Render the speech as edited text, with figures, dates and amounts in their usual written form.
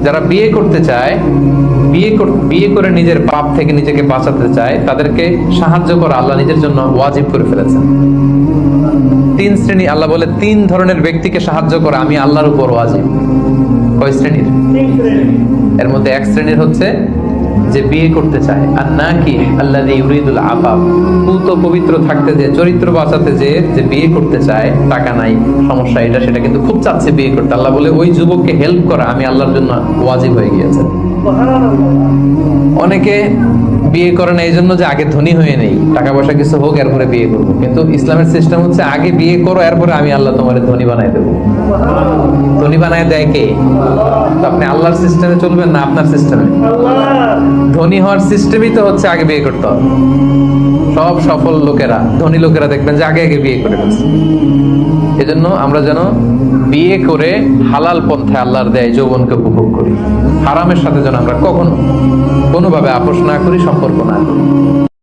যারা বিয়ে করতে চায়, বিয়ে করে নিজের পাপ থেকে নিজেকে বাঁচাতে চায়, তাদেরকে সাহায্য করা আল্লাহ নিজের জন্য ওয়াজিব করে ফেলেছেন। তিন শ্রেণী, আল্লাহ বলে 3 ধরনের ব্যক্তিকে সাহায্য করা আমি আল্লাহর উপর ওয়াজিব। কয় শ্রেণীর? এর মধ্যে এক শ্রেণীর হচ্ছে যে বিয়ে করতে চায়, আর নাকি আল্লাযী ইউরিদুল আফাফ, পুত পবিত্র থাকতে, যে চরিত্র বাঁচাতে, যে বিয়ে করতে চায়, টাকা নাই, সমস্যা এটা সেটা, কিন্তু খুব চাচ্ছে বিয়ে করতে। আল্লাহ বলে ওই যুবককে হেল্প করা আমি আল্লাহর জন্য ওয়াজিব হয়ে গিয়েছে। অনেকে বিয়ে করে না এই জন্য যে আগে ধনী হয়ে নেই, টাকা পয়সা কিছু হোক এরপরে বিয়ে করবো, কিন্তু ইসলামের সিস্টেম হচ্ছে আগে বিয়ে করো, এরপরে আমি আল্লাহ তোমার ধনী বানাই দেবো। ধনী বানায় দেয় কে? তো আপনি আল্লাহর সিস্টেমে চলবেন না আপনার সিস্টেমে? ধনী হওয়ার সিস্টেমই তো হচ্ছে আগে বিয়ে করতে হবে। সব সফল লোকেরা, ধনী লোকেরা দেখবেন যে আগে আগে বিয়ে করে ফেলছে। এজন্য আমরা যেন বিয়ে করে হালাল পন্থায় আল্লাহর দেয় যৌবনকে উপভোগ করি, হারামের সাথে যেন আমরা কখনো কোনোভাবে আপোষ না করি, সম্পর্ক না করি।